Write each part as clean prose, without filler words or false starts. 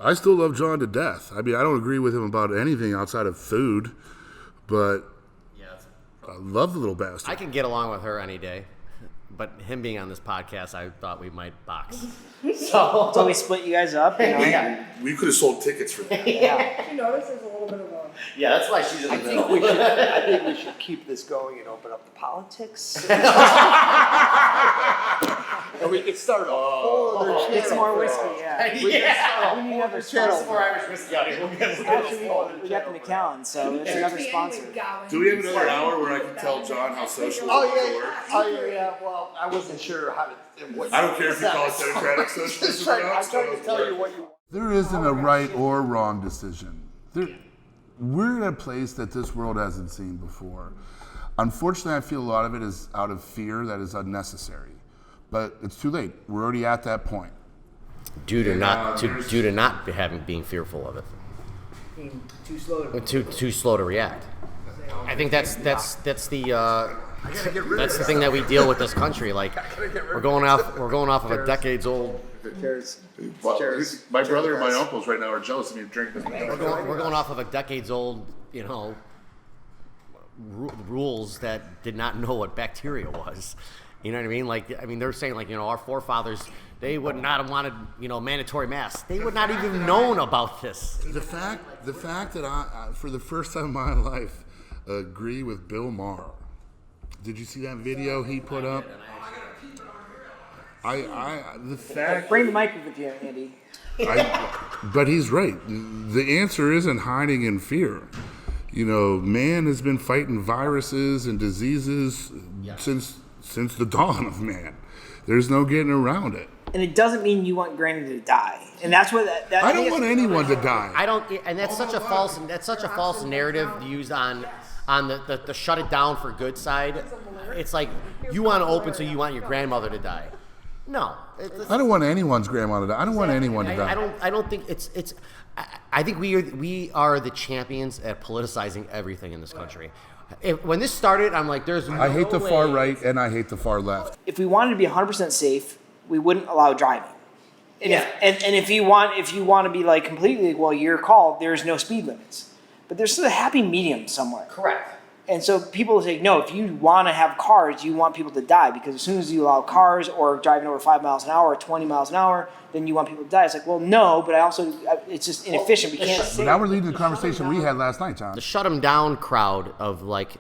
I still love Jon to death. I mean, I don't agree with him about anything outside of food, but I love the little bastard. I can get along with her any day. But him being on this podcast, I thought we might box. So we split you guys up. You know? Yeah. We could have sold tickets for that. Yeah. You notice there's a little bit of a... Yeah, that's why she's in the middle. I think we should keep this going and open up the politics. And we could start a whole other channel. Get some more whiskey, yeah. We need another channel. Some more Irish whiskey out here. We got the McAllen, so it's another sponsor. Do we have another hour where I can tell Jon how socialism works? Oh yeah. Well, I wasn't sure how to. I don't care if you call it democratic socialism or not. I'm trying to tell you what you want. There isn't a right or wrong decision. We're in a place that this world hasn't seen before. Unfortunately, I feel a lot of it is out of fear that is unnecessary. But it's too late. We're already at that point. Due to not being fearful of it. Being too slow to... Too slow to react. I think that's the thing that we deal with this country. Like we're going off of a decades old. My brother and my uncles right now are jealous of me drinking. We're going off of a decades old, rules that did not know what bacteria was. You know what I mean? Like, they're saying, like, our forefathers, they would not have wanted, mandatory masks. They would not even known about this. The fact that I, for the first time in my life, agree with Bill Maher. Did you see that video he put up? Bring the mic with you, Andy. But he's right. The answer isn't hiding in fear. Man has been fighting viruses and diseases since the dawn of man. There's no getting around it. And it doesn't mean you want Granny to die. And that's what I don't want anyone to die. I don't, and that's such a false narrative used on the shut it down for good side. It's like you want to open, so you want your grandmother to die. No, I don't want anyone's grandmother to die. I don't want anyone to die. I don't think it's. I think we are the champions at politicizing everything in this country. When this started, I'm like, there's no I hate the way. far right and I hate the far left. If we wanted to be 100% safe, we wouldn't allow driving. And if you want to be like completely, well, your call, there's no speed limits. But there's still a happy medium somewhere. Correct. And so people say, no, if you want to have cars, you want people to die, because as soon as you allow cars or driving over 5 miles an hour or 20 miles an hour, then you want people to die. It's like, well, no, but it's just inefficient. We can't say. But now we're leading the conversation we had last night, John. The shut them down crowd of like,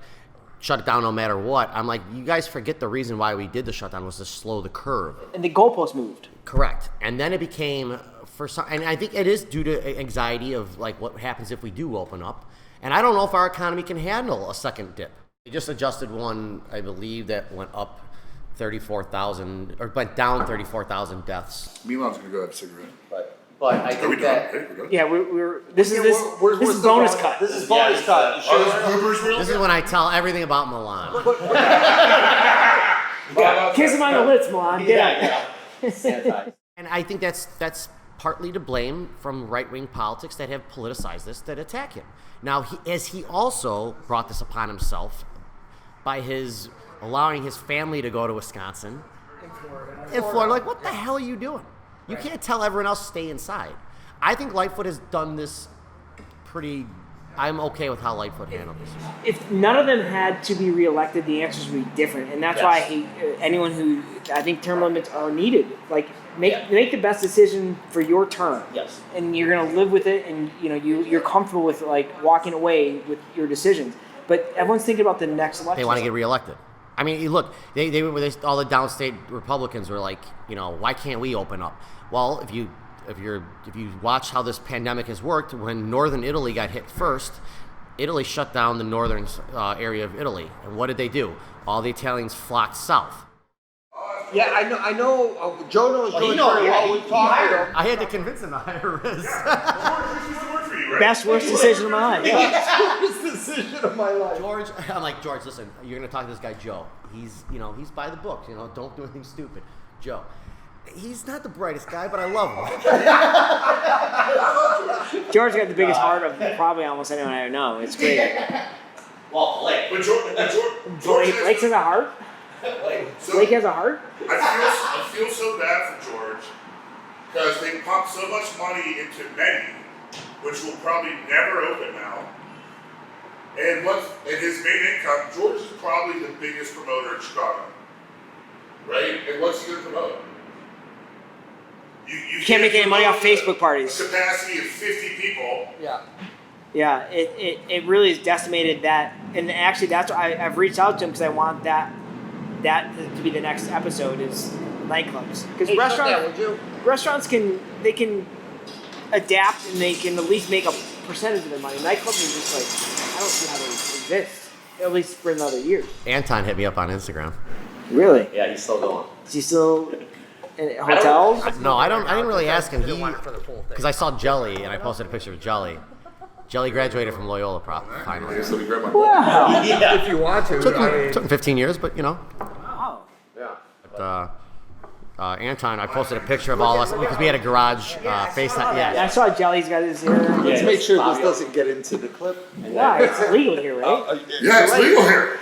shut it down no matter what. I'm like, you guys forget the reason why we did the shutdown was to slow the curve. And the goalpost moved. Correct. And then it became, and I think it is due to anxiety of like what happens if we do open up. And I don't know if our economy can handle a second dip. They just adjusted one, I believe, that went up 34,000, or went down 34,000 deaths. Milan's gonna go have a cigarette. But I think that. Yeah, this is bonus cut. This is bonus cut. This is when I tell everything about Milan. Kiss him on the lips, Milan. Get Yeah. And I think that's partly to blame from right-wing politics that have politicized this, that attack him. Now, he also brought this upon himself by his allowing his family to go to Wisconsin. In Florida. Like, what the hell are you doing? You can't tell everyone else to stay inside. I think Lightfoot has done this I'm okay with how Lightfoot handled this. If none of them had to be reelected, the answers would be different. And that's why I hate anyone who, I think term limits are needed. Like, make the best decision for your term. Yes. And you're going to live with it, and you're comfortable with like walking away with your decisions. But everyone's thinking about the next election. They want to get reelected. I mean, look, they all the downstate Republicans were like, why can't we open up? Well, if you watch how this pandemic has worked, when northern Italy got hit first, Italy shut down the northern area of Italy. And what did they do? All the Italians flocked south. Yeah, I know. Joe knows really well. We've talked to him. I had to convince him to hire Riz. Best worst decision of my life. Best decision of my life. George, I'm like, George, listen, you're going to talk to this guy, Joe. He's by the book. Don't do anything stupid. Joe. He's not the brightest guy, but I love him. George got the biggest heart of probably almost anyone I know. It's great. Well, Blake. But George Blake has a heart? Blake has a heart? I feel so bad for George because they pump so much money into many, which will probably never open now. And his main income, George is probably the biggest promoter in Chicago, right? And what's he going to promote? You can't make any money off Facebook parties. A capacity of 50 people. Yeah. Yeah, it really is decimated that, and actually that's why I've reached out to him because I want that to be the next episode is nightclubs, because restaurants can adapt and they can at least make a percentage of their money. Nightclubs are just like, I don't see how they exist, at least for another year. Anton hit me up on Instagram. Really? Yeah, he's still going. Is he still in hotels? No, I didn't really ask him. Because I saw Jelly and I posted a picture of Jelly. Jelly graduated from Loyola finally. So we grab my Wow. If you want to. Took him 15 years, but you know. Wow. Yeah. But, Anton, I posted a picture of all us because we had a garage FaceTime. Yeah, I Yeah. saw Jelly's got his hair. Let's make sure this doesn't get into the clip. Why? It's legal here, right? Yeah, it's legal here.